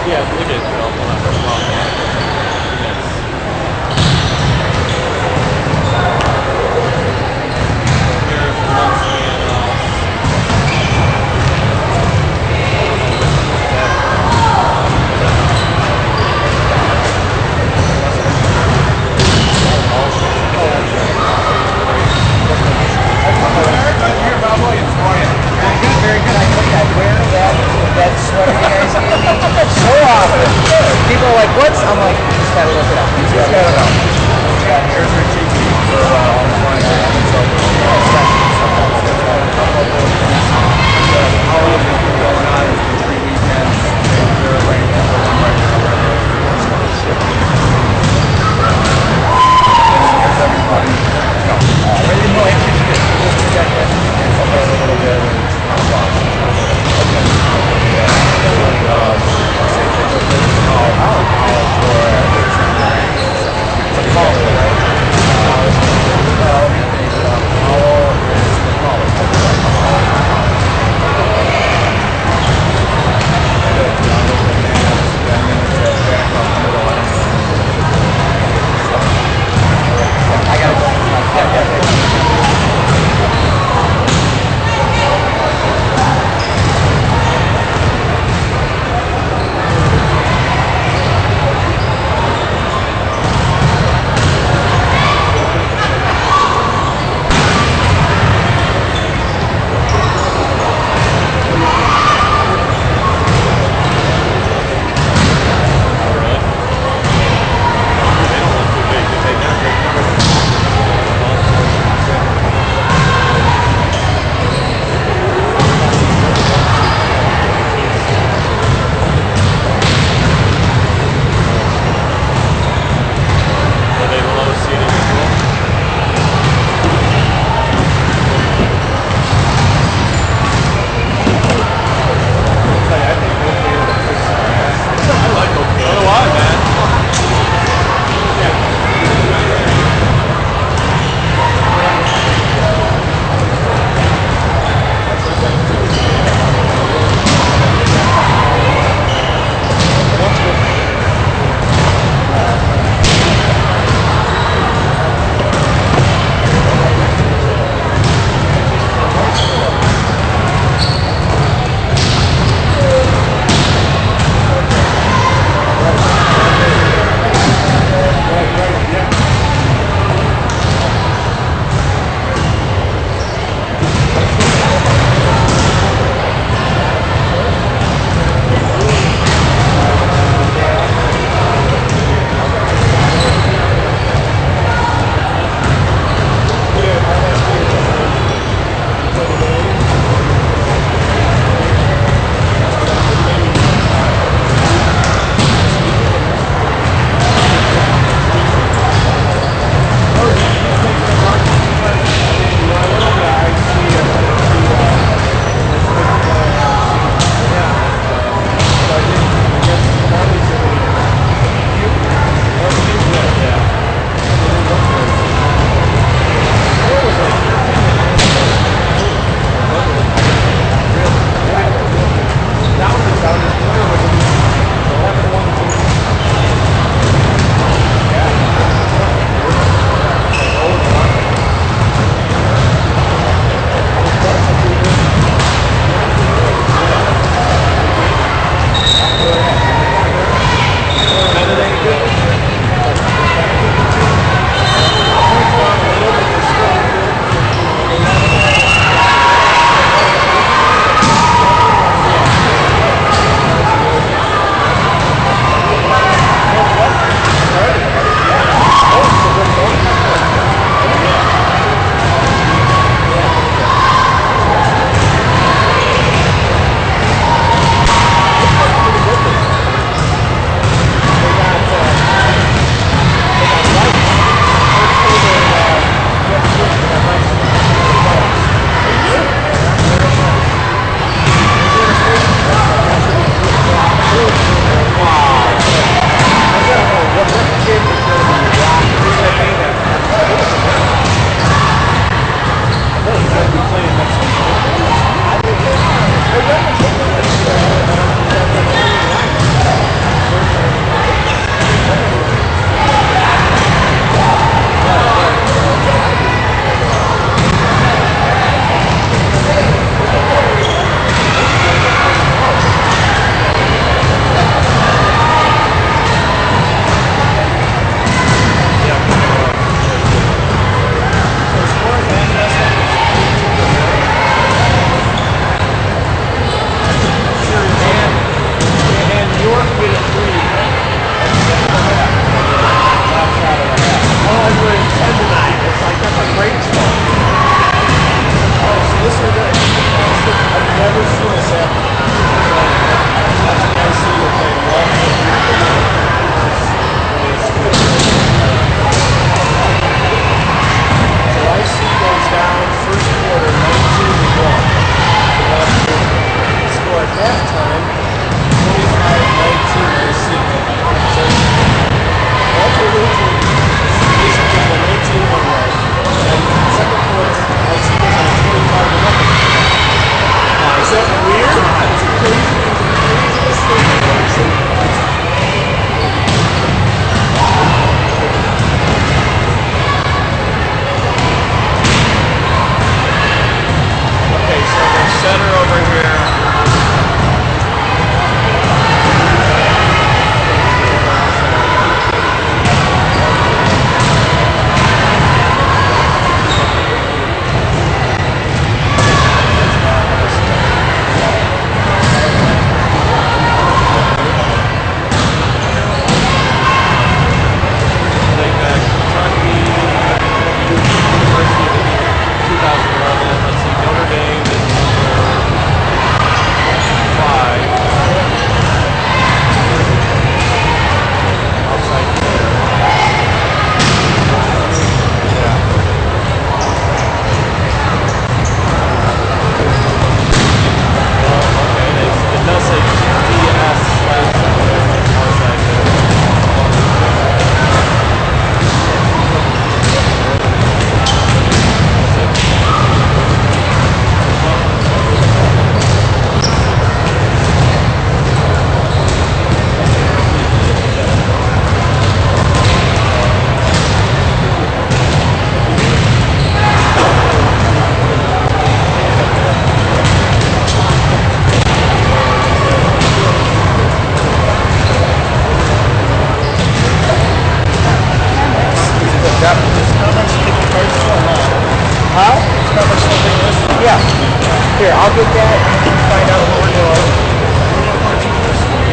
Yeah, we did. Well, when I first saw him. Here's munciana. Very good. I think I wear that sweater you guys gave me so often. People are like, what's? I'm like, you just gotta look it up. You just gotta know. Yeah, here's your cheat sheet for all the fun games. So, all of this is going on is the 3 weekends. They're arranged for one right. Here's everybody. No, I didn't know anything to do. Just check it. A little bit.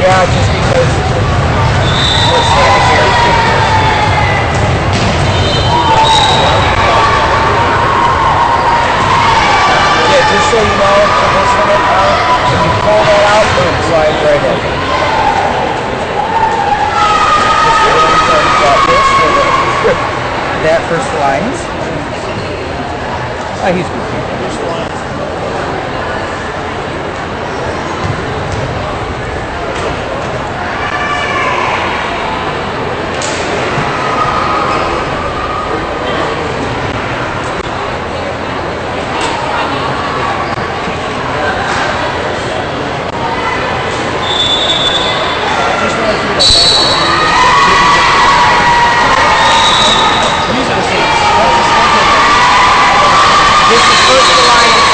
Yeah, just because we're standing here. Yeah, just so you know, for this minute, when you pull that out, boom, slide right in. Got this for that first lines. He's good. This is first alliance.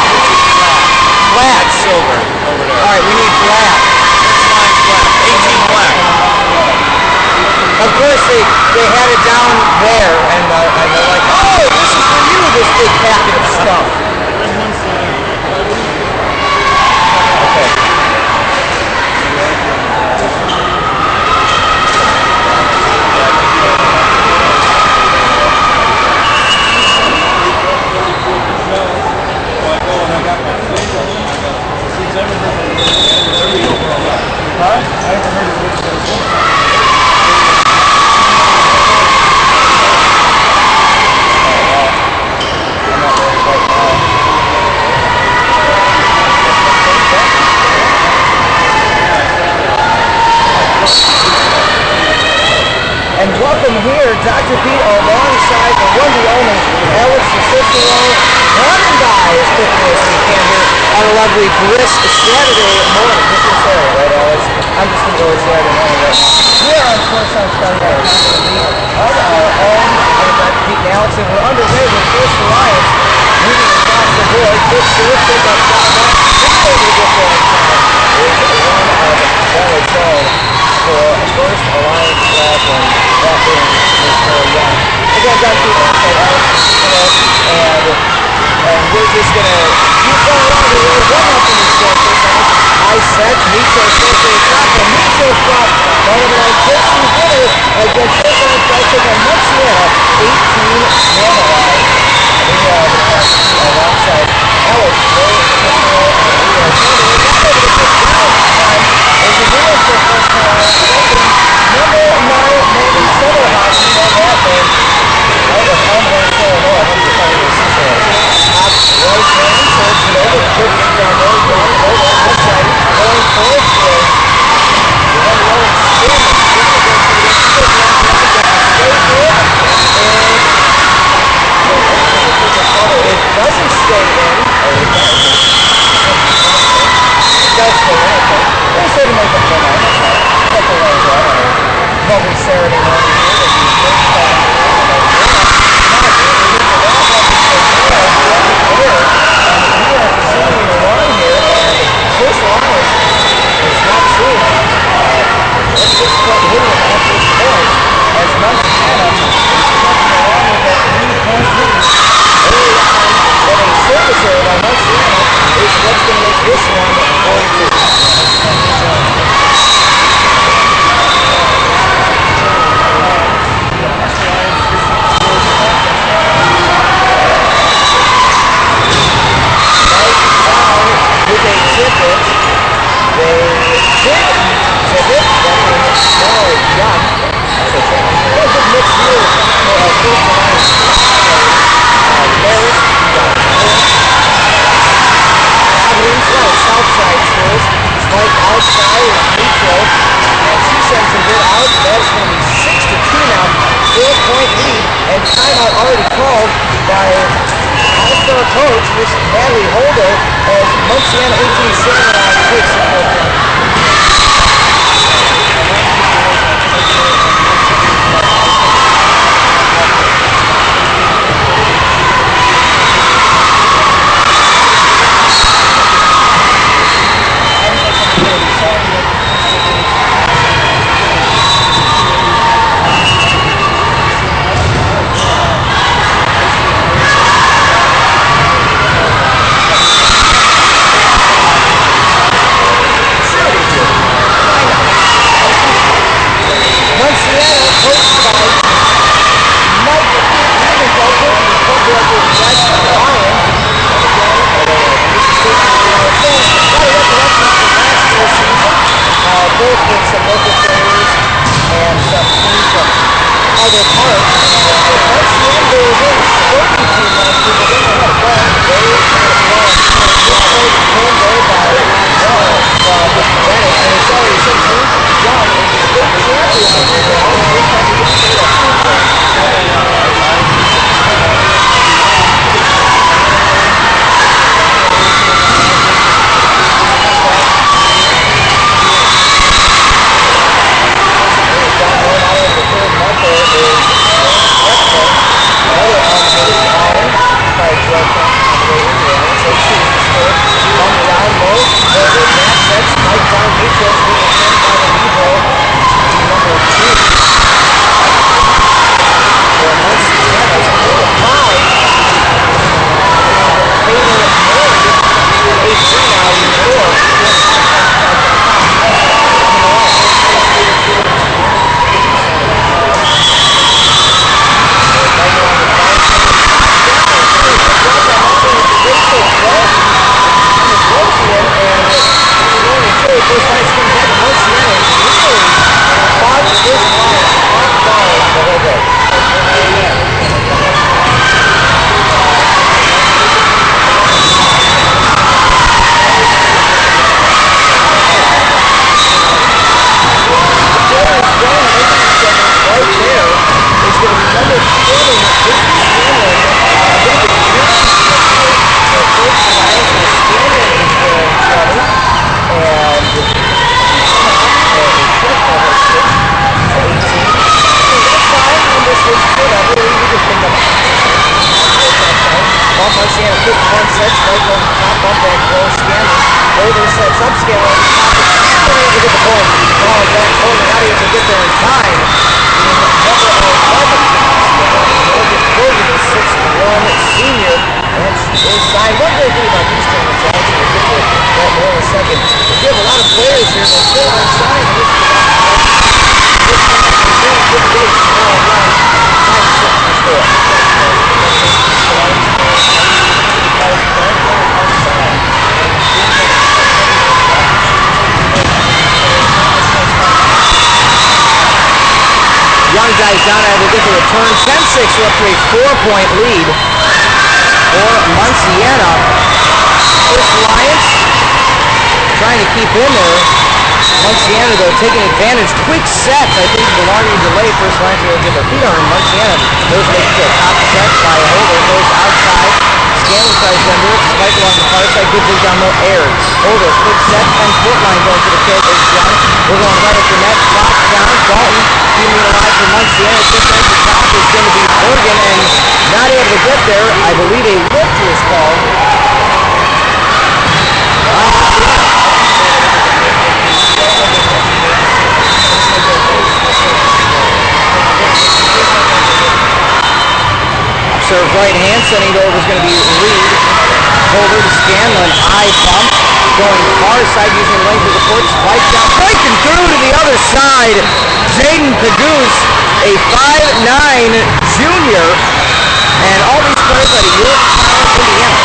This is flat. Flat silver. Over there. All right, we need flat. First line flat. 18 black. Of course, they had it down there, and they're like, oh, this is for you, this big packet of stuff. Okay. Huh? I haven't heard of this before. And welcome here, Dr. Pete, alongside the one and only Alex Cicero. Run and die as quickly as we can here on a lovely brisk Saturday morning. Just this area, right, Alex? I'm just going to go with Saturday morning, but we're on Sports on Sunday of our own Dr. Pete and Alex, and we're underway with First Alliance, moving across the board. Good serve, pick up down there. How do we get there in time? Is one of Valley Zone for First Alliance flag, and that being Mr. Young. Again, Dr. Pete, Alex Cicero, and we're just going to keep going on the road. One up in the score. I said, Micho Sosa shot, and Micho shot. Number 9, Jason Winner against Sosa and Celtic and munciana, 18 Nana line. We have alongside Alex Cicero, and we are trying to look at it. Time is the winner for First Alliance. Number 9, Nathan Silverhouse, you know that name. Out of Elmhurst, Illinois, 100% Top right hand, turns it over, quick down there, going over outside, going forward, their part. Once the end goes in, 32 left, people don't know what ball. They came there by Bennett, and it's already said John is the state Guys down there will get the return. 10-6 up to a 4-point lead for Munciana. First Lions trying to keep in there. Munciana though taking advantage. Quick sets. I think the longer you delay, First Lions will get their feet on him. Munciana goes to the top set by Holder. Goes outside. Scanlon tries to under it. Spike along the far side. Good dig down low. Air. Holder. Quick set. 10-foot line going to the kill. Is John. We're going right at the net. Clock down. Dalton. Keeping it alive for Munciana. Just at the top is going to be Bergen, and not able to get there. I believe a lift was called. Serve right hand, sending it over is going to be Reed. Holder to Scanlon. Eye pump. Going far side using the length of the court. Spike down. Breaking through to the other side. Zayden Pagoose, a 5'9" junior, and all these players out of York, Indiana.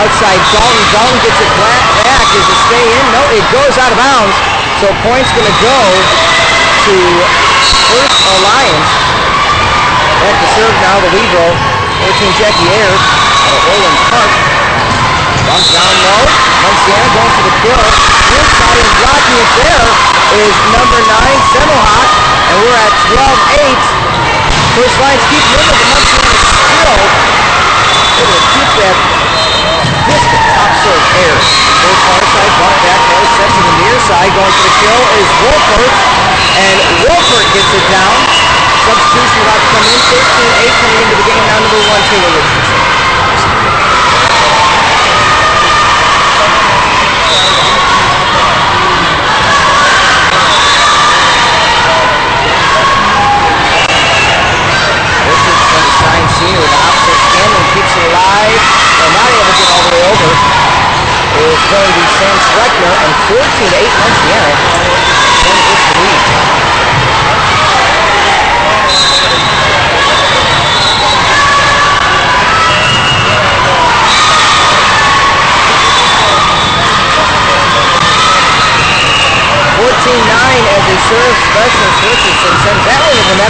Outside Dalton. Dalton gets it back. Does it stay in? No, it goes out of bounds. So point's going to go to First Alliance. Back to serve now, the Libro. 14 Jackie Ayers out of Orland Park. Bump down low. Munciana going to the kill. Inside and blocking it there is number 9, Semmelhot. And we're at 12-8. First Lions keep moving, but Munciana still able to keep that distant top serve air. Goes far side, bump back, low, set to the near side. Going to the kill is Wolfert. And Wolfert gets it down. Substitution about to come in. 13-8 coming into the game. Now number 1, Taylor Richardson. Senior with the opposite Scanlon keeps it alive and not able to get all the way over. It's going to be Sam Schreckner, and 14-8 Munciana in its lead.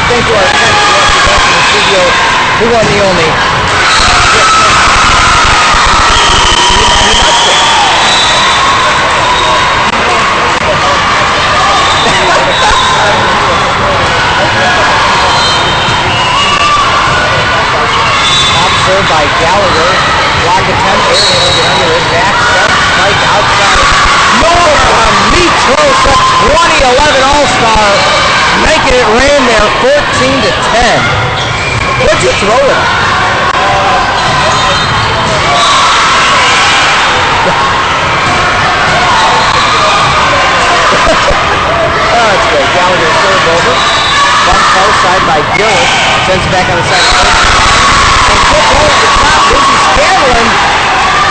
thank you to our friends who are back in the studio, the one, the only. Served by Gallagher. Block attempt. Aaron will get under it. Back step. Spike outside. Nora Mitros, 2011 All-Star. Making it rain there, 14-10. What'd you throw it? Oh, that's good. Gallagher served over. Bump far side by Gillis. Sends it back on the side. And quick over the top, Izzy Scanlon.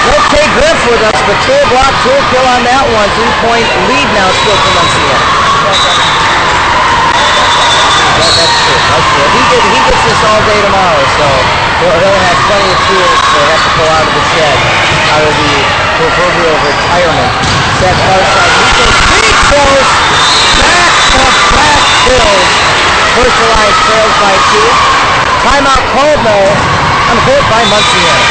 Okay, Griff with us, but 2 block, 2 kill on that one. 3-point lead now still for Munciana. That's true. That's true. He gets this all day tomorrow, so he'll have plenty of tools to have to pull out of the shed, out of the proverbial retirement. Set far side. Mitros, back-to-back kills. First Alliance trails by 2. Timeout called though on the court by Munciana.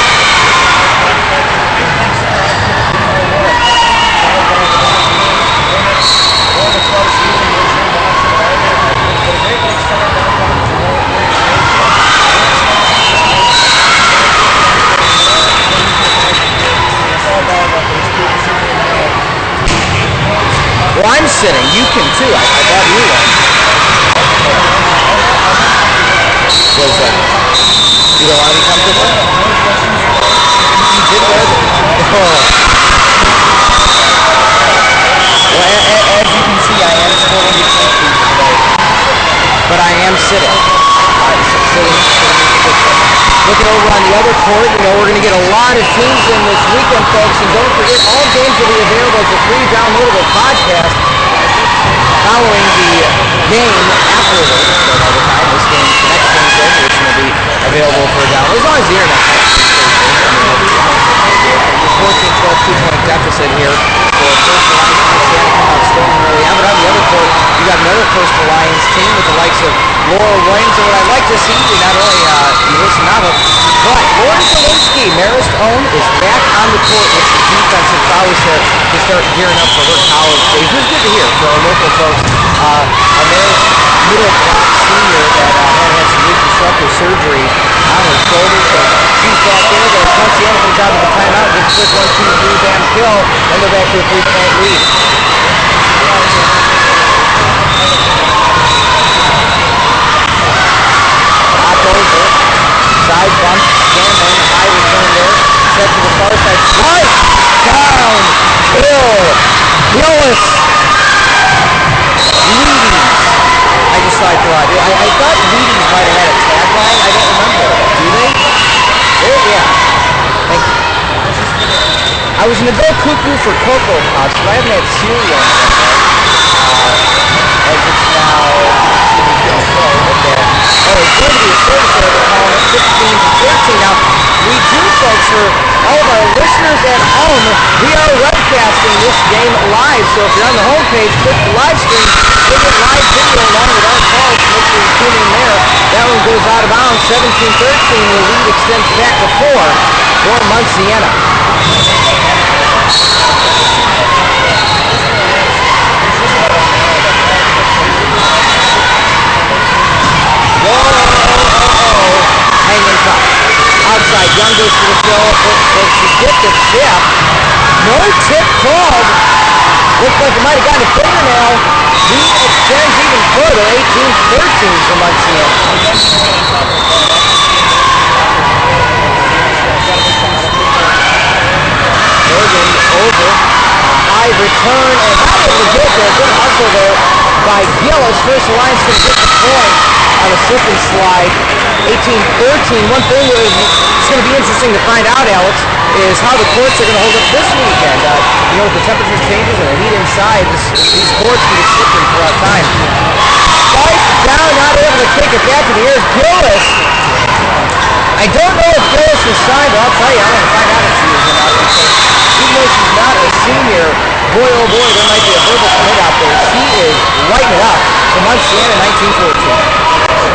Well, I'm sitting. You can too. I bought you one. What is that? You don't want to be comfortable? You did wear them. Well, as you can see, I am still in between feet today. But I am sitting. Looking over on the other court, we're going to get a lot of teams in this weekend, folks. And don't forget, all games will be available as a free downloadable podcast following the game afterwards. So by the time this game, the next game's over, it's going to be available for download. As long as the internet connects. 14-12 2-point deficit here for First Alliance. Munciana come out storming early on. But on the other court, you got another First Alliance team with the likes of Laura Williams. And what I'd like to see, not only Melissa Nava, but Lauren Zielinski, Marist own, is back on the court with some defensive prowess there to start gearing up for her college days. It was good to hear for our local folks. A Marist middle block senior that had some reconstructive surgery on her shoulder. So she's back there. But Munciana comes out of the timeout, gets quick 1-2-3 bam kill, and they're back to a 3-point lead. Over. Side bump, Scanlon, high return there. Set to the far side. Slice! Down! Kill! Gillis! Wheaties. I just thought I thought Wheaties might have had a tagline. I don't remember. Do they? Yeah. Thank you. I was going to go cuckoo for Cocoa Pops, but I haven't had cereal in a while. As it's now... Oh, it's going to be a service there. They're calling it 16-13. Now, we do, folks, for all of our listeners at home, we are webcasting this game live. So if you're on the homepage, click the live stream, click it live video along with our calls. Make sure you tune in there. That one goes out of bounds. 17-13. The lead extends back to 4 for Munciana. Hanging top. Outside, Young goes to the fill. Will she get the tip? No tip called. Looks like it might have gotten a fingernail. Lead extends even further. 18-13 for Munciana. Morgan over. High return and not able to get there. Good hustle there by Gillis. First Alliance going to get the point on a slip and slide. 18-13. One thing that it's going to be interesting to find out, Alex, is how the courts are going to hold up this weekend. With the temperature changes and the heat inside, these courts can get slippery throughout time. Spike down, not able to kick it back to the air. Gillis. I don't know if Gillis was signed, but I'll tell you, I'm going to find out if she is or not. Because even though she's not a senior, boy, oh boy, there might be a verbal commit out there. She is lighting it up for Munciana 19-14.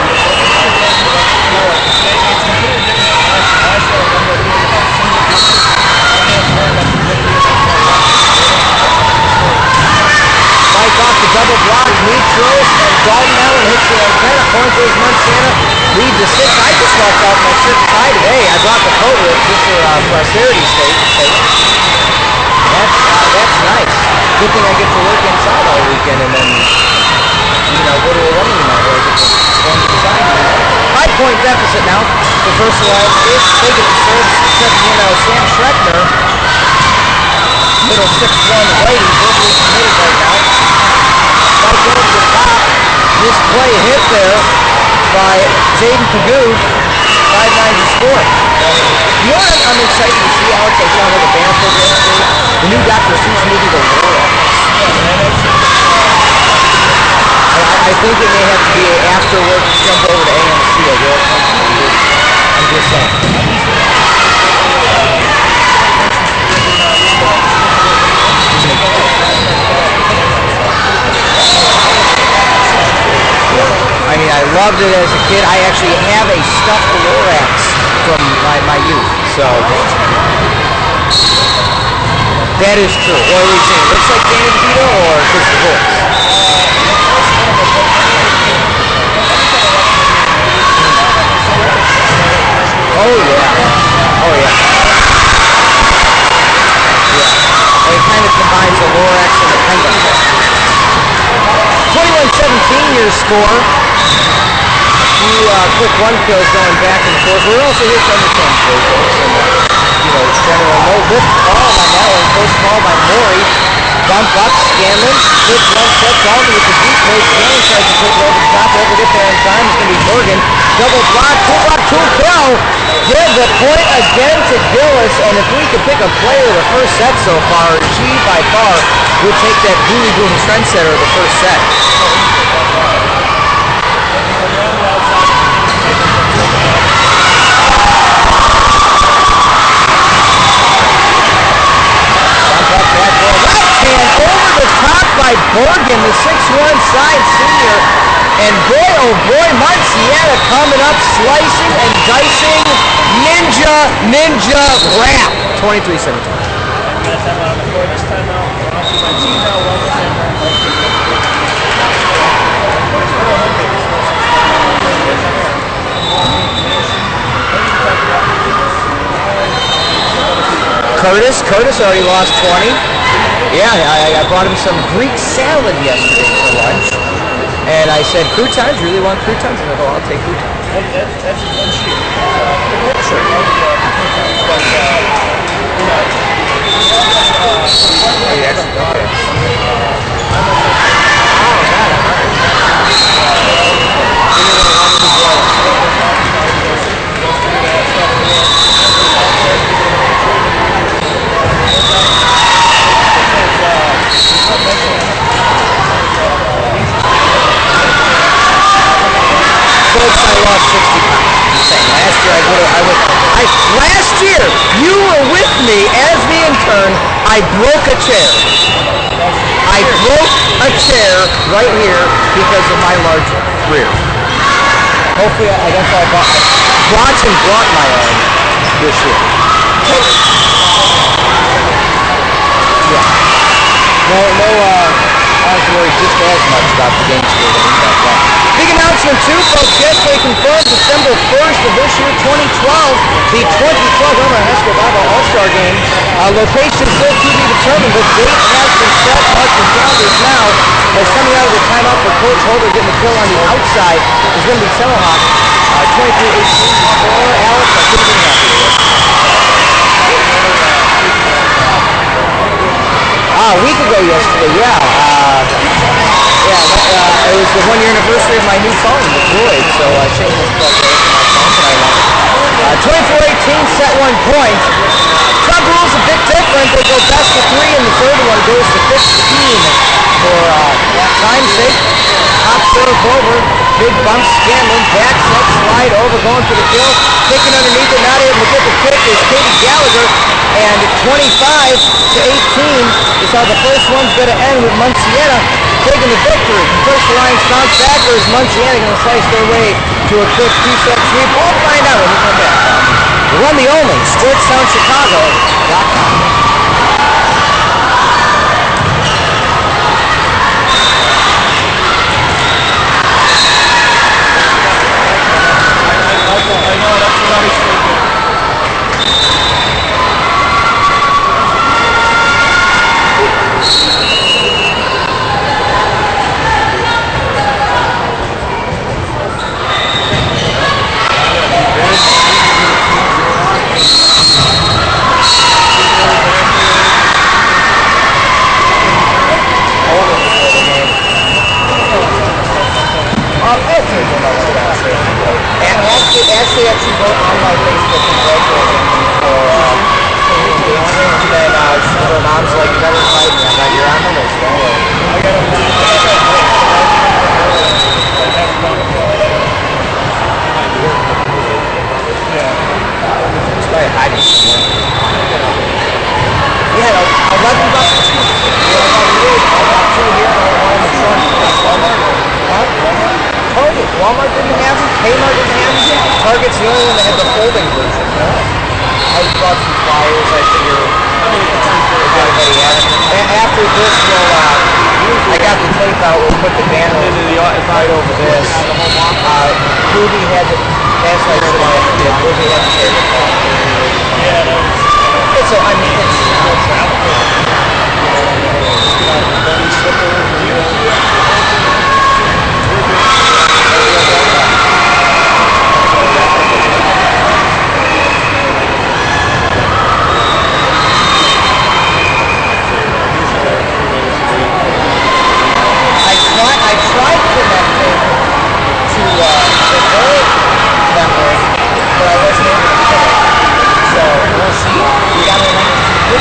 Mike off the double block, Mitros, and Dalton Allen hits the antenna. Point goes Munciana, lead to 6. I just walked out my shirt tie today. I brought the coat with just for posterity's sake. That's nice. Good thing I get to work inside all weekend and then, go to a wedding tonight where I get to go inside. 5-point deficit now for Versalize. It's taken to serve, Sam Schreckner. Middle 6-1 righty, verbally committed right now. Right over the top. This play hit there by Jaden Pagoo. 5-9 to score. You know what I'm excited to see, Alex? I saw the band program today. The new Dr. Seuss movie, The World. I think it may have to be after work jump over to AMC. I'm just saying. I mean, I loved it as a kid. I actually have a stuffed Lorax from my youth, so that is true. Or are we saying it looks like Danny DeVito or just the voice? Oh yeah. Oh yeah. Yeah. It kind of combines the Lorax and the pendant. 21-17 your score. Few quick one kills going back and forth. We're also here to understand folks and general no lift ball on that one. Close ball by Morey. Bump up, Scanlon. Good left step down with the deep play. Scanlon tries to put it over the top. Over get there in time. It's going to be Morgan. Double block, two kill. Give the point again to Gillis. And if we could pick a player of the first set so far, G by far would take that Dooley Boom trendsetter of the first set. By Borgen, the 6'1" side senior, and boy oh boy, Munciana coming up, slicing and dicing, ninja wrap, 23-17. Curtis already lost 20. Yeah, I brought him some Greek salad yesterday for lunch. And I said, croutons? You really want croutons? And I go, I'll take croutons. That's one sheet. Sure. Oh, yes. Okay. Folks, I lost 60 pounds. I'm saying last year you were with me as the intern. I broke a chair. I broke a chair right here because of my large rear. Hopefully, I guess I Bronson brought my own this year. Yeah. No, I don't have to worry just as much about the game skating. Big announcement too, folks. Yesterday confirmed December 1st of this year, 2012, the 2012 Omaha Husker Bible All-Star Game. Location still to be determined, but date has been set. Mark the calendars now. As coming out of the timeout for Coach Holder getting the kill on the outside is going to be Telehawk. 23-18 score. Alex, I couldn't be happy with it. A week ago yesterday, yeah. It was the 1-year anniversary of my new phone, the Droid, so I changed the plug for my phone tonight. 24-18, set 1 point. Sub rules a bit different. They go best of 3, and the third one goes to 15 for time's sake. Top serve over, big bump, Scanlon, back set, slide over, going for the kill. Kicking underneath it, not able to get the kick is Katie Gallagher. And 25-18 is how the first one's going to end with Munciana taking the victory. First the Lions bounce back, or is Munciana going to slice their way to a quick two-set sweep? We'll find out when we come back. The one, the only, SportsTownChicago.com. Actually go on my Facebook congratulating me for dancing, and then her mom's like, you better invite me. I'm like, you're on the list, don't worry. It's probably hiding somewhere. We had 11 bucks. I got 2 here and one in the front. Huh? Target. Walmart didn't have them. Kmart didn't have them. Target's the only one that had the folding version. I bought some flyers. I figure everybody has them. And after this, I got the tape out. We'll put the banner right over this. Ruby had the. That's like what I did. Ruby had the tape. It's a. I mean, it's a travel. I tried connecting to the old network, but I wasn't able to connect. So we'll see. We got a link to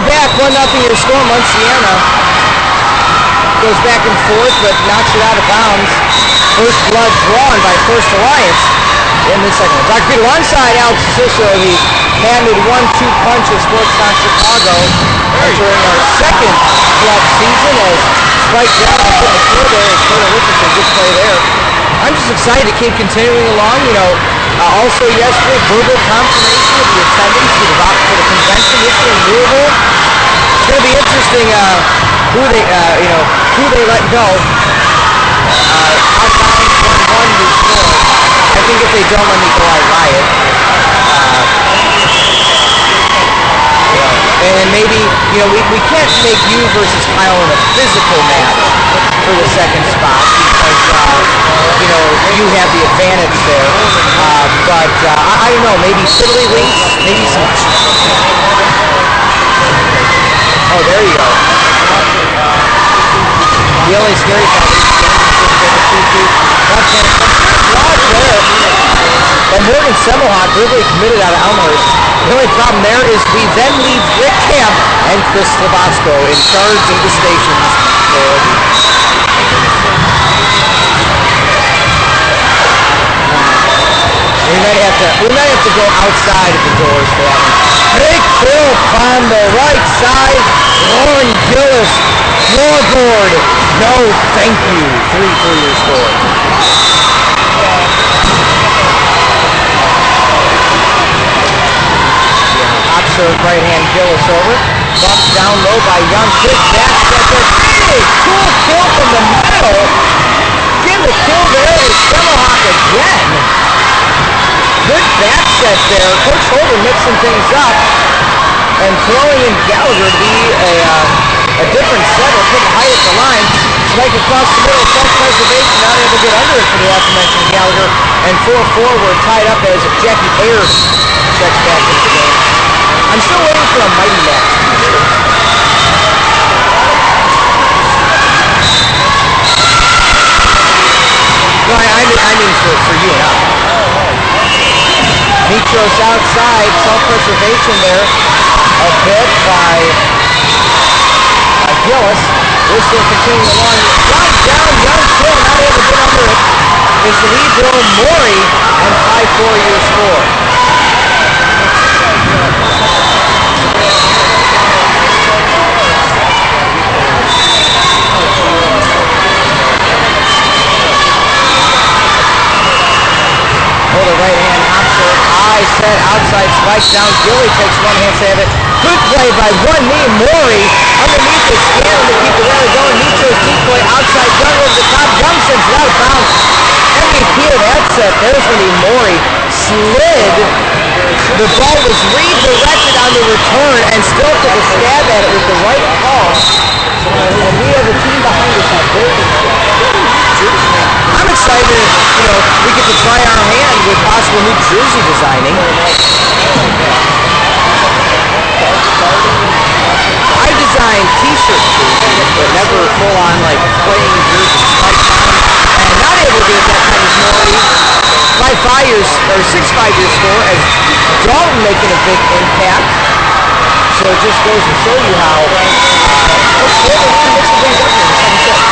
back, 1-0 your score. Munciana goes back and forth, but knocks it out of bounds. First blood drawn by First Alliance in the second. Dr. Peter alongside Alex Cicero, the handed 1-2 punch of Sportstown Chicago, entering our second club season as Spike down on the floor there, and Taylor Richardson, good play there. I'm just excited to keep continuing along. You know, also yesterday, verbal confirmation of the attendance for the convention this year in Louisville. It's going to be interesting who they let go. Outbound 1-1 to score. I think if they don't let me go, I riot. And maybe, you know, we can't make you versus Kyle in a physical match for the second spot because, you know, you have the advantage there. But I don't know, maybe fiddly links, maybe some... Oh, there you go. The only scary part is but Morgan Semmelhoff really committed out of Elmhurst. The only problem there is we then leave Rick Camp and Chris Slabosco in charge of the stations. Lord. We might have to go outside of the doors for that one. Big kill on the right side. Lauren Gillis, floorboard. No, thank you. 3 for your score. Hop serve, right hand Gillis over. Bumped down low by Young. Quick back step there. Big cool kill from the middle. Give the kill there to Semmelhock again. Good back set there. Coach Holder mixing things up and throwing in Gallagher to be a different setter, put high at the line. Spike across the middle, self-preservation, not able to get under it for the aforementioned Gallagher. And 4-4 were tied up as Jackie Ayers checks back into the game. I'm still waiting for a mighty match. No, I mean for you and I. Mitros outside, self-preservation there, a bit by Gillis. Whistle continuing along, right down, Young kill, not able to get under it. Is Lidro Mori, and 5-4 your score. The right hand option, high set, outside spike down. Gilly takes one hand save it. Good play by one knee. Maury underneath it, scanning to keep the rally going. Mitros decoy outside, Young over the top. Young sends it out of bounds. MVP of that set. There's when he Maury slid. The ball was redirected on the return and still took a stab at it with the right call. And we have a team behind us on very I'm excited, we get to try our hand with possible new jersey designing. I designed t-shirt jerseys, but never full-on, playing jerseys lifetime. And not able to get that kind of Maury. My 6-5-year score as Dalton making a big impact. So it just goes to show you how Coach Taylor really mixing things up here in the second set.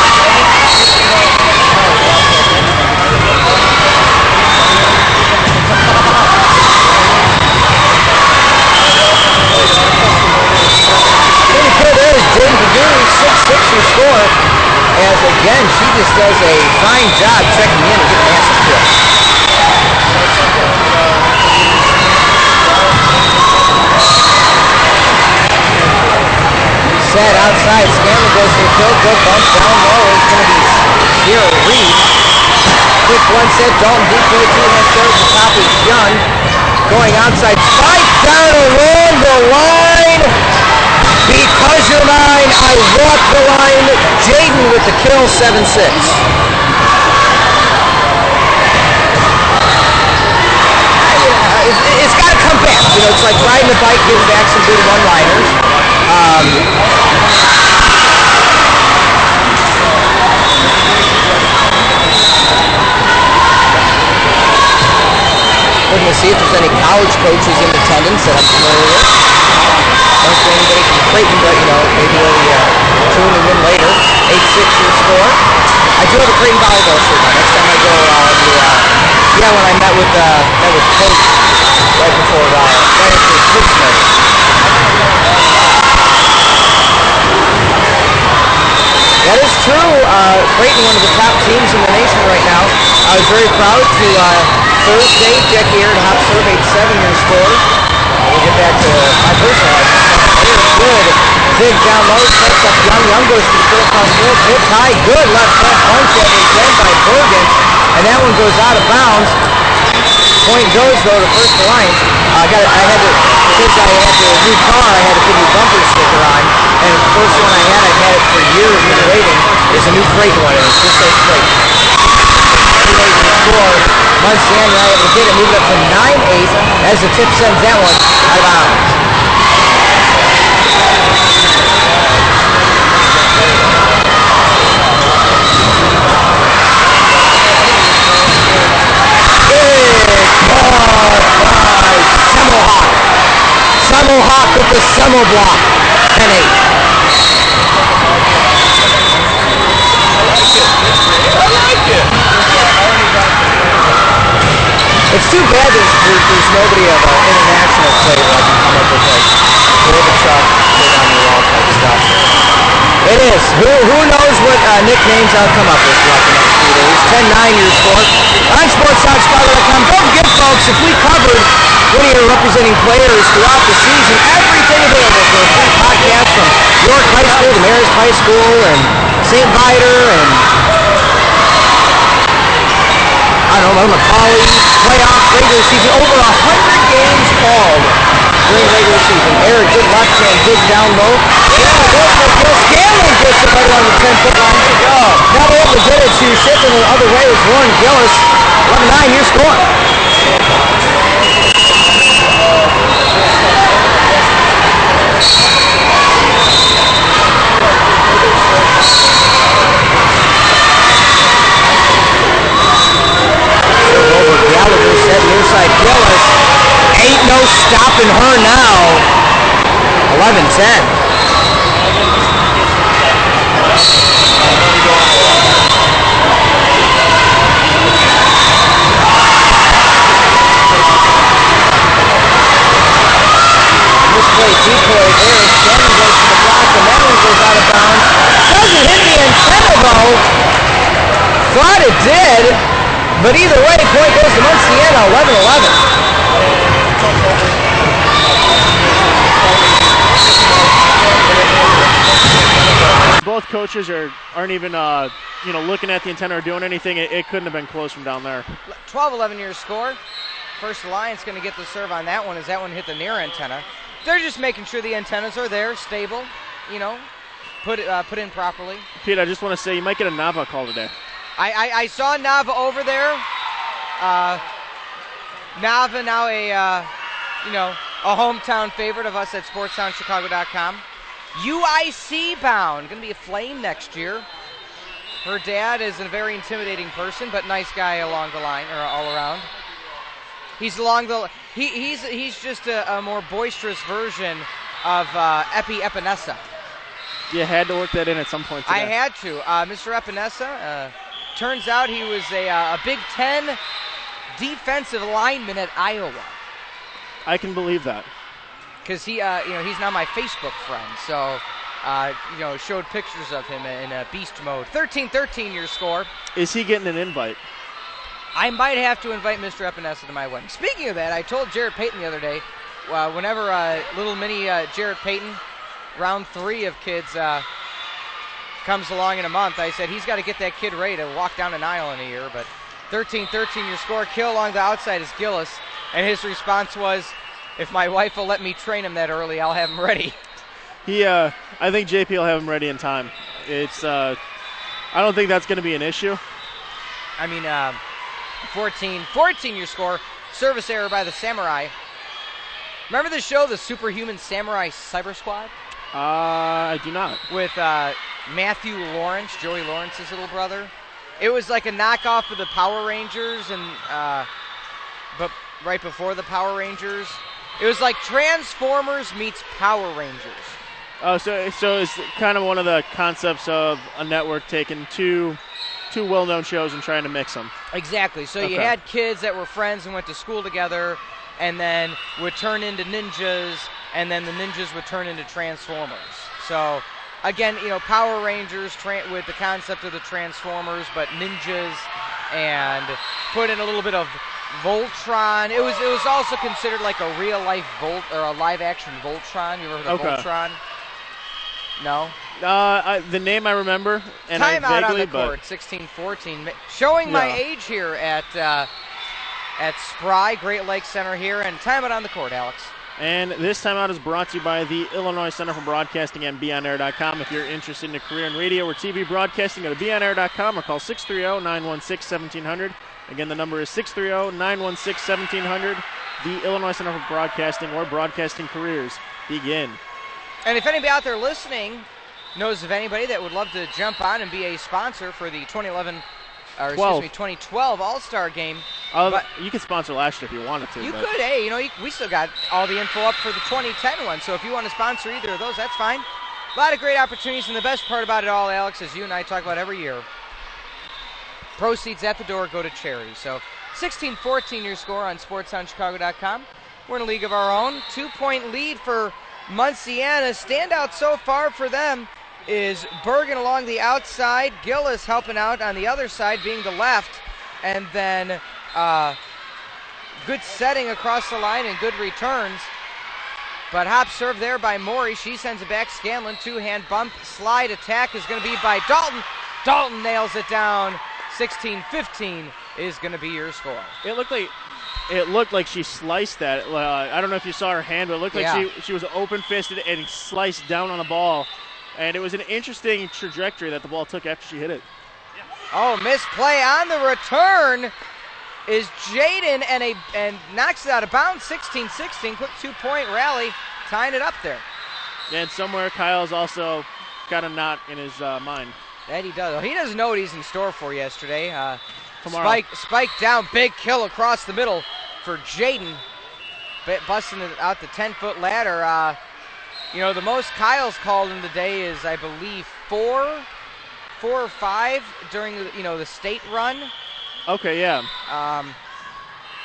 Your score, as again she just does a fine job checking in and getting massive kills. Set outside, Scanlon goes for the kill, good bump down low, it's going to be zero read. Quick one set, Dalton decoy, 2-hand serve, the top is Young. Going outside, spike down along the line. Because you're mine, I walk the line. Jaden with the kill, 7-6. It's got to come back. It's like riding a bike, getting back some good one-liners. We're going to see if there's any college coaches in attendance that I'm familiar with. Don't see anybody from Creighton, but maybe they'll tune in later. 8-6 your score. I do have a Creighton volleyball shirt on. Next time I go when I met with Coach right after Christmas. That is true. Creighton, one of the top teams in the nation right now. I was very proud to Thursday, Jackie Air hop serve 8-7 your score. We'll get back to my personal life. Good. Big down low, sets up Young. Young goes to the full cross field. Hits high. Good left hand punch at again by Bergen. And that one goes out of bounds. Point goes though to first line. Since I had the new car, I had to put a new bumper sticker on. And the first one I had it for years in waiting. Is a new Creighton one, and it's just like Creighton. 2-8 to score. Munciana not able to get it, move it up to 9-8 as the tip sends that one out of bounds. Semmelhock with the Semmel block. 10-8. it. It's great. I like it. It's too bad there's nobody of an international flavor I can come up with, like Gorbachev, put on your wall type stuff. It is. Who knows what nicknames I'll come up with throughout the next few days. 10-9 your score. On SportsTalkChicago.com. Don't forget, folks, if we covered one of your representing players throughout the season, everything available for a free podcast from York High School to Marist High School and St. Viator and I don't know, Macaulay, playoffs, regular season, over 100 games called during regular season. Eric, good left hand, dig down low. Scanlon gets it right on the 10-foot line to go. Not able to get it to shifting the other way was Warren Gillis. 11-9, your score. Gallagher set near side Gillis. Ain't no stopping her now. 11-10. Misplay decoy there. Shannon goes to the block and that one goes out of bounds. Doesn't hit the antenna though. Thought it did. But either way, point goes to Munciana, 11-11. Both coaches aren't even looking at the antenna or doing anything. It couldn't have been close from down there. 12-11 your score. First Alliance going to get the serve on that one as that one hit the near antenna. They're just making sure the antennas are there, stable, put in properly. Pete, I just want to say you might get a Nava call today. I saw Nava over there. Nava now a hometown favorite of us at SportsTownChicago.com. UIC bound, going to be a Flame next year. Her dad is a very intimidating person, but nice guy along the line or all around. He's along the. He's just a more boisterous version of Epi Epinesa. You had to work that in at some point today. I had to. Mr. Epinesa. Turns out he was a Big Ten defensive lineman at Iowa. I can believe that. Because he's now my Facebook friend. So, showed pictures of him in beast mode. 13-13 your score. Is he getting an invite? I might have to invite Mr. Epinesa to my wedding. Speaking of that, I told Jarrett Payton the other day, whenever little mini Jarrett Payton, round 3 of kids, comes along in a month, I said he's got to get that kid ready to walk down an aisle in a year. But 13-13 your score. Kill along the outside is Gillis, and his response was, if my wife will let me train him that early, I'll have him ready. I think JP will have him ready in time. It's I don't think that's going to be an issue. 14 your score. Service error by the Samurai. Remember the show, the Superhuman Samurai Cyber Squad? I do not. With Matthew Lawrence, Joey Lawrence's little brother. It was like a knockoff of the Power Rangers, and but right before the Power Rangers. It was like Transformers meets Power Rangers. Oh, so it's kind of one of the concepts of a network taking two well-known shows and trying to mix them. Exactly. So okay. You had kids that were friends and went to school together, and then would turn into ninjas, and then the ninjas would turn into Transformers. So, again, Power Rangers with the concept of the Transformers, but ninjas, and put in a little bit of Voltron. It was also considered like a real-life a live-action Voltron. You ever heard of Voltron? No? The name I remember, and Time I out vaguely, on the court, 16-14. Showing my age here at Spry, Great Lakes Center here, and timeout on the court, Alex. And this timeout is brought to you by the Illinois Center for Broadcasting and BeOnAir.com. If you're interested in a career in radio or TV broadcasting, go to BeOnAir.com or call 630-916-1700. Again, the number is 630-916-1700. The Illinois Center for Broadcasting or Broadcasting Careers begin. And if anybody out there listening knows of anybody that would love to jump on and be a sponsor for the 2012 All-Star Game. You could sponsor last year if you wanted to. You could. Hey, we still got all the info up for the 2010 one. So if you want to sponsor either of those, that's fine. A lot of great opportunities, and the best part about it all, Alex, as you and I talk about every year, Proceeds at the door go to charity. So 16-14 your score on SportsOnChicago.com. We're in a league of our own. 2-point lead for Munciana. Standout so far for them is Bergen along the outside. Gillis helping out on the other side, being the left. And then good setting across the line and good returns. But hop serve there by Maury. She sends it back. Scanlon, two-hand bump. Slide attack is going to be by Dalton. Dalton nails it down. 16-15 is going to be your score. It looked like she sliced that. I don't know if you saw her hand, but it looked like she was open-fisted and sliced down on the ball. And it was an interesting trajectory that the ball took after she hit it. Oh, misplay on the return is Jaden and knocks it out of bounds. 16-16, quick 2-point rally, tying it up there. And somewhere Kyle's also got a knot in his mind. That he does. He doesn't know what he's in store for yesterday. Tomorrow. Spike down, big kill across the middle for Jaden. Busting it out the 10-foot ladder. The most Kyle's called in the day is, I believe, four or five during the state run. Okay, yeah.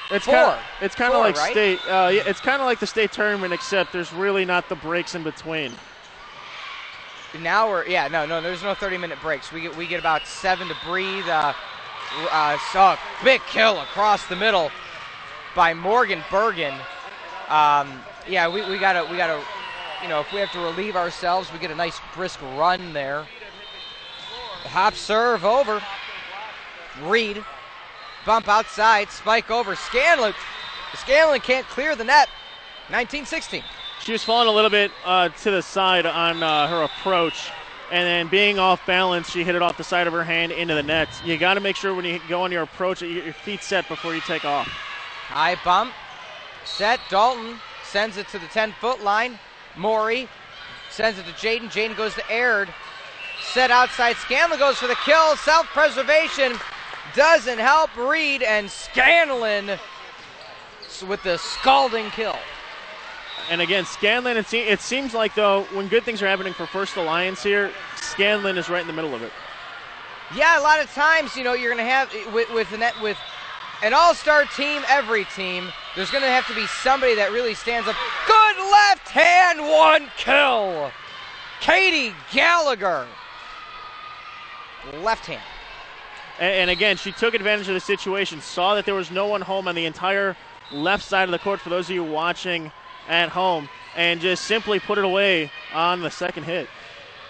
It's four. It's kind of like right? state. It's kind of like the state tournament, except there's really not the breaks in between. Now there's no 30-minute breaks. We get about 7 to breathe. So big kill across the middle by Morgan Bergen. We gotta. If we have to relieve ourselves, we get a nice brisk run there. Hop serve over. Reed. Bump outside. Spike over. Scanlon. Scanlon can't clear the net. 19-16. She was falling a little bit to the side on her approach, and then being off balance, she hit it off the side of her hand into the net. You got to make sure when you go on your approach that your feet set before you take off. High bump. Set. Dalton sends it to the 10-foot line. Maury sends it to Jaden. Jaden goes to Aird. Set outside. Scanlon goes for the kill. Self-preservation doesn't help Reed, and Scanlon with the scalding kill. And again, Scanlon, it seems like, though, when good things are happening for First Alliance here, Scanlon is right in the middle of it. Yeah, a lot of times, you're going to have, with an all-star team, every team, there's going to have to be somebody that really stands up. Good left hand, one kill. Katie Gallagher. Left hand. And again, she took advantage of the situation, saw that there was no one home on the entire left side of the court for those of you watching at home, and just simply put it away on the second hit.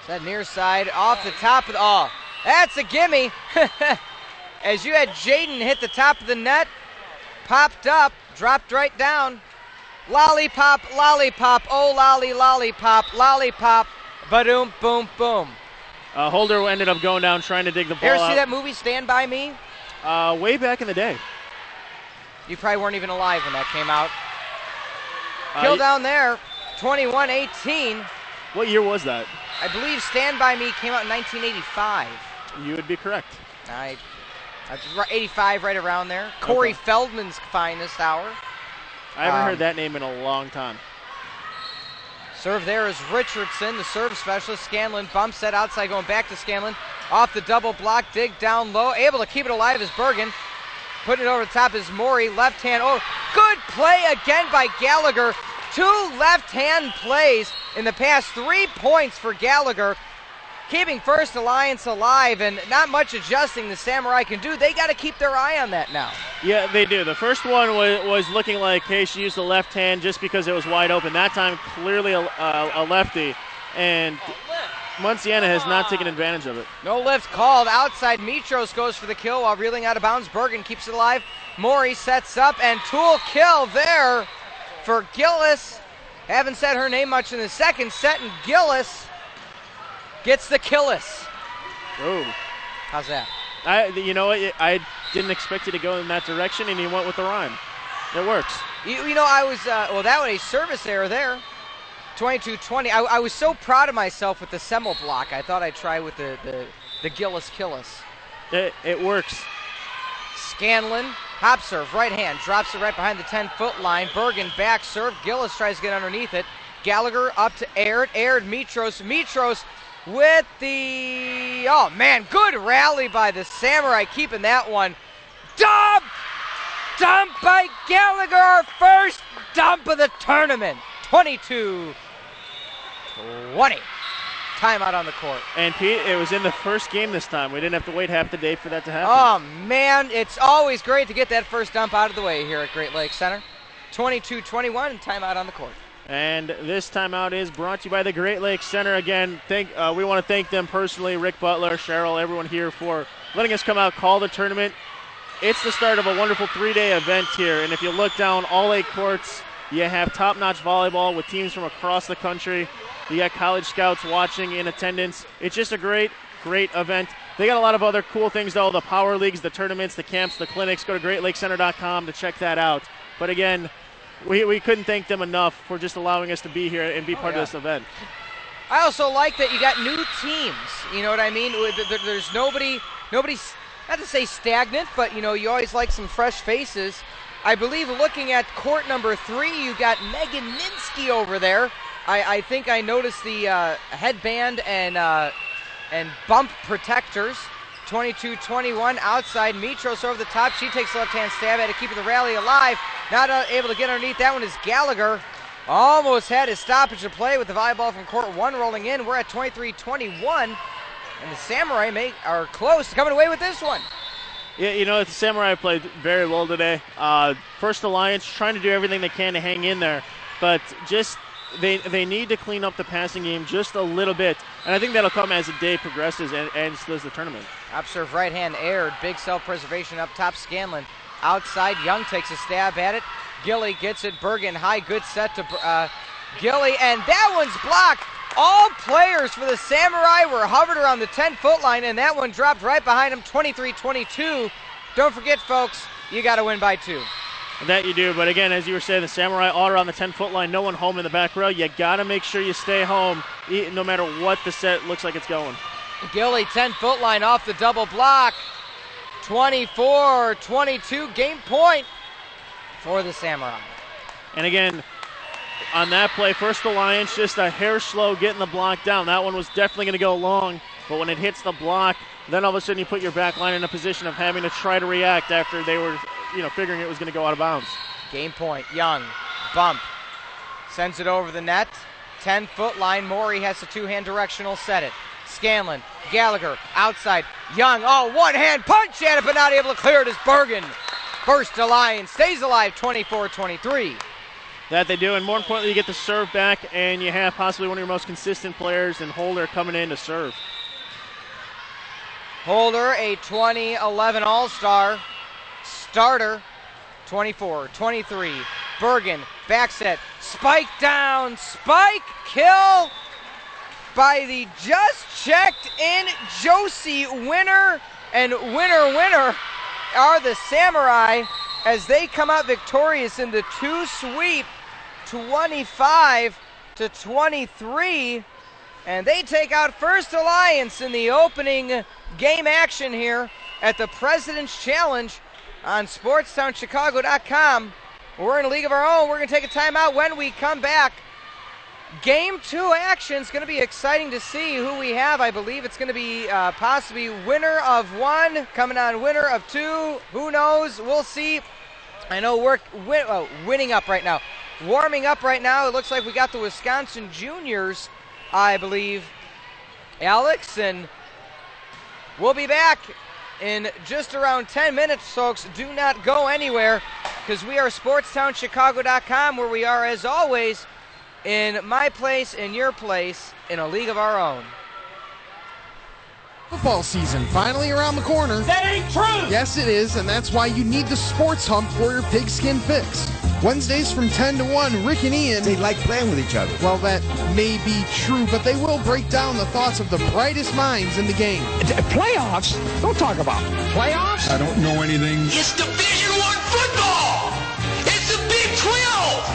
That near side off the top of the, that's a gimme. As you had Jaden hit the top of the net, popped up, dropped right down. Lollipop, lollipop, oh lolly, lollipop, lollipop, ba-doom, boom, boom. Holder ended up going down trying to dig the ball out. You ever see that movie, Stand By Me? Way back in the day. You probably weren't even alive when that came out. Kill down there, 21-18. What year was that? I believe Stand By Me came out in 1985. You would be correct. 85, right around there. Corey Feldman's finest hour. I haven't heard that name in a long time. Serve there is Richardson, the serve specialist. Scanlon bumps that outside, going back to Scanlon. Off the double block, dig down low. Able to keep it alive is Bergen. Putting it over the top is Maury. Left hand. Oh, good play again by Gallagher. 2 left-hand plays in the past 3 points for Gallagher. Keeping First Alliance alive, and not much adjusting the Samurai can do. They got to keep their eye on that now. Yeah, they do. The first one was looking like, hey, she used the left hand just because it was wide open. That time, clearly a lefty, and Munciana has not taken advantage of it. No lift called. Outside, Mitros goes for the kill while reeling out of bounds. Bergen keeps it alive. Maury sets up, and tool kill there for Gillis. Haven't said her name much in the second set, and Gillis gets the killis. Oh. How's that? I didn't expect you to go in that direction, and he went with the rhyme. It works. I was, that was a service error there. 22-20. I was so proud of myself with the Semmel block. I thought I'd try with the Gillis killis. It works. Scanlon, hop serve, right hand, drops it right behind the 10-foot line. Bergen back serve. Gillis tries to get underneath it. Gallagher up to Aird. Mitros. Mitros with the, oh man, good rally by the Samurai, keeping that one. Dump by Gallagher, our first dump of the tournament. 22-20. Timeout on the court. And Pete, it was in the first game this time. We didn't have to wait half the day for that to happen. Oh man, it's always great to get that first dump out of the way here at Great Lakes Center. 22-21 and timeout on the court. And this timeout is brought to you by the Great Lakes Center. Again, we want to thank them personally, Rick Butler, Cheryl, everyone here for letting us come out, call the tournament. It's the start of a wonderful 3-day event here. And if you look down all 8 courts, you have top-notch volleyball with teams from across the country. You got college scouts watching in attendance. It's just a great event. They got a lot of other cool things, though, the power leagues, the tournaments, the camps, the clinics. Go to greatlakecenter.com to check that out. But again, we couldn't thank them enough for just allowing us to be here and be part of this event. I also like that you got new teams. You know what I mean? There's nobody's, not to say stagnant, but, you always like some fresh faces. I believe looking at court number 3, you got Megan Minsky over there. I think I noticed the headband and bump protectors. 22-21 outside. Mitros over the top. She takes a left-hand stab at it, keeping the rally alive. Not able to get underneath. That one is Gallagher. Almost had his stoppage of play with the volleyball from court 1 rolling in. We're at 23-21. And the Samurai are close to coming away with this one. Yeah, the Samurai played very well today. First Alliance trying to do everything they can to hang in there. But just they need to clean up the passing game just a little bit. And I think that'll come as the day progresses and does the tournament. Up serve right hand aired. Big self-preservation up top. Scanlon outside. Young takes a stab at it. Gilly gets it. Bergen high. Good set to Gilly. And that one's blocked. All players for the Samurai were hovered around the 10-foot line, and that one dropped right behind him, 23-22. Don't forget, folks, you got to win by 2. That you do, but again, as you were saying, the Samurai all around the 10-foot line, no one home in the back row. You got to make sure you stay home no matter what the set looks like it's going. Gilly, 10-foot line off the double block. 24-22, game point for the Samurai. And again, on that play, First Alliance just a hair slow getting the block down. That one was definitely going to go long, but when it hits the block, then all of a sudden you put your back line in a position of having to try to react after they were, figuring it was going to go out of bounds. Game point, Young, bump, sends it over the net, 10-foot line. Morey has the 2-hand directional, set it. Scanlon, Gallagher, outside, Young, one-hand punch at it, but not able to clear it as Bergen. First Alliance stays alive, 24-23. That they do, and more importantly, you get the serve back, and you have possibly one of your most consistent players in Holder coming in to serve. Holder, a 2011 All-Star starter, 24-23. Bergen, back set, spike down, spike, kill by the just checked in Josie Winner, and winner are the Samurai as they come out victorious in the 2 sweep. 25-23, and they take out First Alliance in the opening game action here at the President's Challenge on SportsTownChicago.com. We're in a league of our own. We're going to take a timeout. When we come back, Game 2 action is going to be exciting to see who we have. I believe it's going to be possibly winner of 1 coming on winner of 2. Who knows? We'll see. I know we're winning up right now. Warming up right now, it looks like we got the Wisconsin Juniors, I believe, Alex, and we'll be back in just around 10 minutes, folks. Do not go anywhere, because we are SportsTownChicago.com, where we are, as always, in my place, in your place, in a league of our own. Football season finally around the corner. That ain't true! Yes, it is, and that's why you need the Sports Hump for your pigskin fix. Wednesdays from 10 to 1, Rick and Ian. They like playing with each other. Well, that may be true, but they will break down the thoughts of the brightest minds in the game. Playoffs? Don't talk about playoffs. I don't know anything. It's Division I football! It's the Big 12!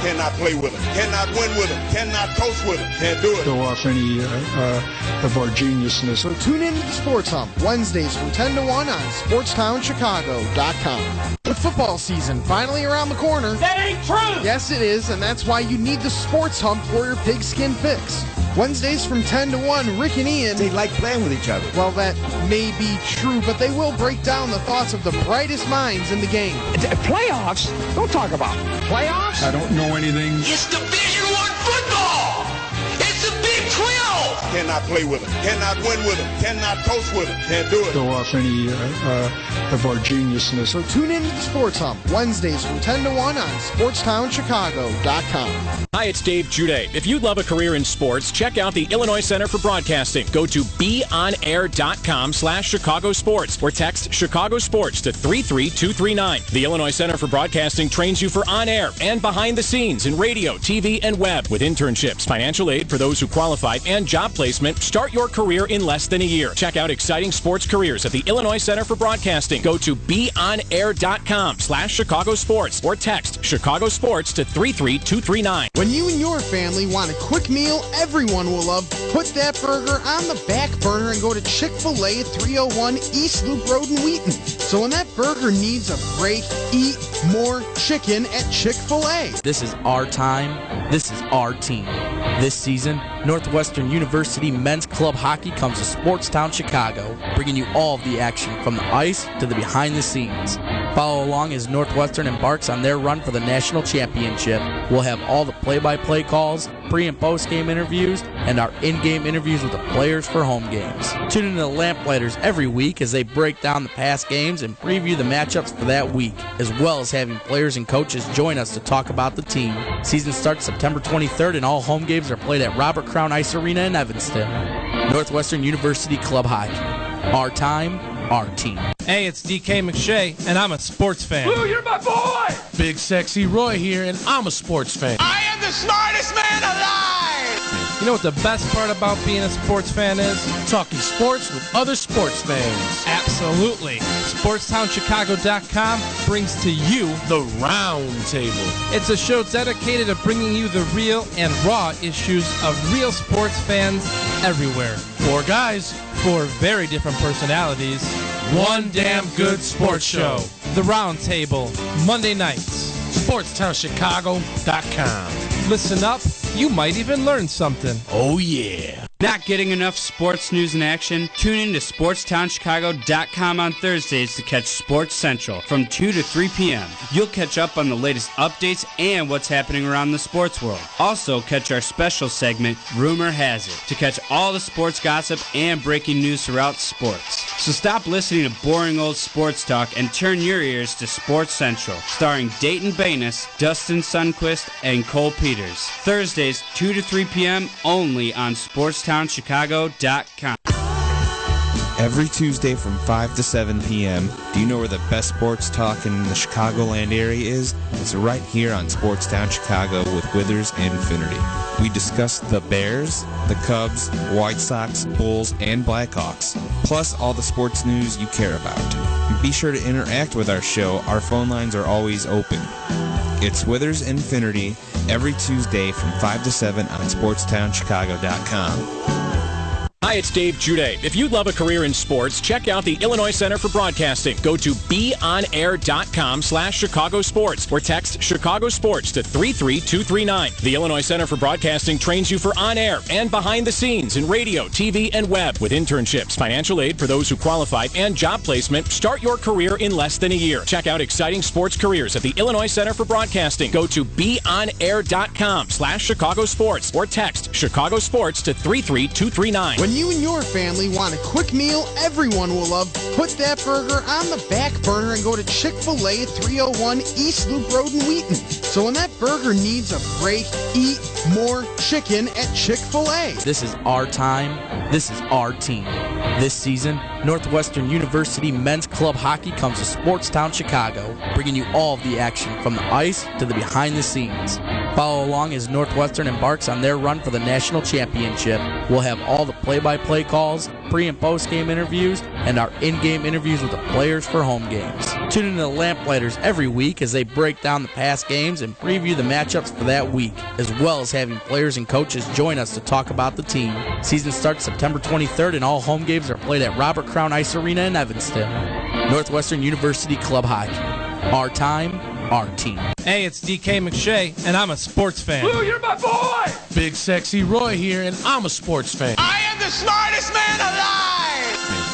Cannot play with them, cannot win with them, cannot coach with them, can't do it. Show off any of our geniusness. So tune in to the Sports Hump, Wednesdays from 10 to 1 on SportsTownChicago.com. with football season finally around the corner. That ain't true! Yes, it is, and that's why you need the Sports Hump for your pigskin fix. Wednesdays from 10 to 1, Rick and Ian. They like playing with each other. Well, that may be true, but they will break down the thoughts of the brightest minds in the game. Playoffs? Don't talk about playoffs. I don't know anything. It's Division I football! It's the Big 12! Cannot play with them. Cannot win with them. Cannot coach with them. Can't do it. Show off any of our geniusness. So tune in to the Sports Hump, Wednesdays from 10 to 1 on SportsTownChicago.com. Hi, it's Dave Jude. If you love a career in sports, check out the Illinois Center for Broadcasting. Go to beonair.com/Chicago Sports or text Chicago Sports to 33239. The Illinois Center for Broadcasting trains you for on-air and behind the scenes in radio, TV, and web with internships, financial aid for those who qualify, and job placement. Start your career in less than a year. Check out exciting sports careers at the Illinois Center for Broadcasting. Go to beonair.com/Chicago Sports or text Chicago Sports to 33239. When you and your family want a quick meal everyone will love, put that burger on the back burner and go to Chick-fil-A at 301 East Loop Road in Wheaton. So when that burger needs a break, eat more chicken at Chick-fil-A. This is our time. This is our team. This season, Northwestern University Men's Club Hockey comes to Sportstown, Chicago, bringing you all of the action from the ice to the behind the scenes. Follow along as Northwestern embarks on their run for the national championship. We'll have all the play-by-play calls, pre- and post-game interviews, and our in-game interviews with the players for home games. Tune in to the Lamplighters every week as they break down the past games and preview the matchups for that week, as well as having players and coaches join us to talk about the team. Season starts September 23rd, and all home games are played at Robert Crown Ice Arena in Evanston. Northwestern University Club Hockey. Our time, our team. Hey, it's DK McShay, and I'm a sports fan. Blue, you're my boy! Big Sexy Roy here, and I'm a sports fan. I am the smartest man alive! You know what the best part about being a sports fan is? Talking sports with other sports fans. Absolutely. SportsTownChicago.com brings to you the Round Table. It's a show dedicated to bringing you the real and raw issues of real sports fans everywhere. 4 guys, 4 very different personalities, one damn good sports show. The Round Table, Monday nights. SportsTownChicago.com. Listen up, you might even learn something. Oh yeah. Not getting enough sports news and action? Tune in to SportsTownChicago.com on Thursdays to catch Sports Central from 2 to 3 p.m. You'll catch up on the latest updates and what's happening around the sports world. Also, catch our special segment, Rumor Has It, to catch all the sports gossip and breaking news throughout sports. So stop listening to boring old sports talk and turn your ears to Sports Central, starring Dayton Banis, Dustin Sundquist, and Cole Peters. Thursdays, 2 to 3 p.m. only on SportsTownChicago.com. Every Tuesday from 5 to 7 p.m., do you know where the best sports talk in the Chicagoland area is? It's right here on Sportstown Chicago with Withers and Infinity. We discuss the Bears, the Cubs, White Sox, Bulls, and Blackhawks, plus all the sports news you care about. And be sure to interact with our show. Our phone lines are always open. It's Withers and Infinity every Tuesday from 5 to 7 on SportstownChicago.com. Hi, it's Dave Jude. If you love a career in sports, check out the Illinois Center for Broadcasting. Go to beonair.com/Chicago Sports or text Chicago Sports to 33239. The Illinois Center for Broadcasting trains you for on-air and behind the scenes in radio, TV, and web with internships, financial aid for those who qualify, and job placement. Start your career in less than a year. Check out exciting sports careers at the Illinois Center for Broadcasting. Go to beonair.com/Chicago Sports or text Chicago Sports to 33239. When you and your family want a quick meal everyone will love, put that burger on the back burner and go to Chick-fil-A at 301 East Loop Road in Wheaton. So when that burger needs a break, eat more chicken at Chick-fil-A. This is our time. This is our team. This season, Northwestern University Men's Club Hockey comes to Sportstown, Chicago, bringing you all of the action from the ice to the behind the scenes. Follow along as Northwestern embarks on their run for the national championship. We'll have all the play-by-play calls, pre- and post-game interviews, and our in-game interviews with the players for home games. Tune in to the Lamplighters every week as they break down the past games and preview the matchups for that week, as well as having players and coaches join us to talk about the team. Season starts September 23rd, and all home games are played at Robert Crown Ice Arena in Evanston. Northwestern University Club Hockey. Our time, our team. Hey, it's DK McShay, and I'm a sports fan. Lou, you're my boy! Big Sexy Roy here, and I'm a sports fan. I am the smartest man alive!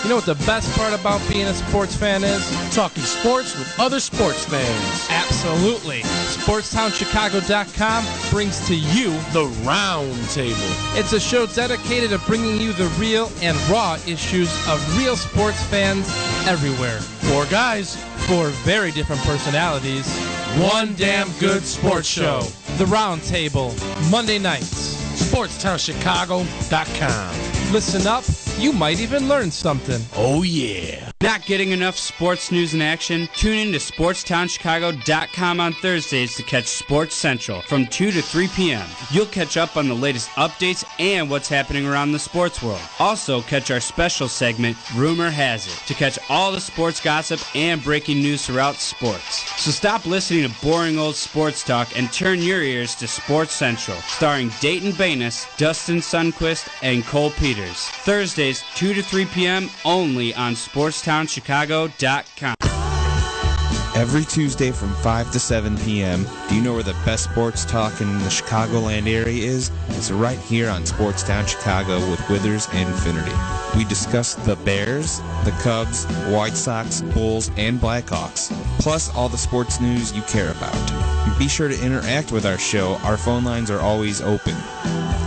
You know what the best part about being a sports fan is? Talking sports with other sports fans. Absolutely. SportstownChicago.com brings to you the Round Table. It's a show dedicated to bringing you the real and raw issues of real sports fans everywhere. 4 guys, 4 very different personalities. One damn good sports show. The Round Table, Monday nights. SportstownChicago.com. Listen up. You might even learn something. Oh, yeah. Not getting enough sports news and action? Tune in to SportstownChicago.com on Thursdays to catch Sports Central from 2 to 3 p.m. You'll catch up on the latest updates and what's happening around the sports world. Also, catch our special segment, Rumor Has It, to catch all the sports gossip and breaking news throughout sports. So stop listening to boring old sports talk and turn your ears to Sports Central, starring Dayton Banis, Dustin Sundquist, and Cole Peters. Thursdays, 2 to 3 p.m. only on SportstownChicago.com. Every Tuesday from 5 to 7 p.m., do you know where the best sports talk in the Chicagoland area is? It's right here on Sportstown Chicago with Withers and Infinity. We discuss the Bears, the Cubs, White Sox, Bulls, and Blackhawks, plus all the sports news you care about. Be sure to interact with our show. Our phone lines are always open.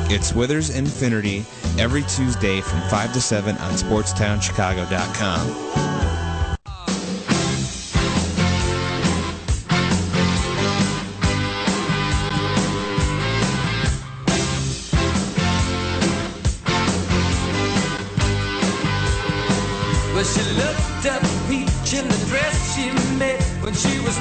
It's Withers Infinity every Tuesday from 5 to 7 on SportstownChicago.com. Well, she looked up peach in the dress she made when she was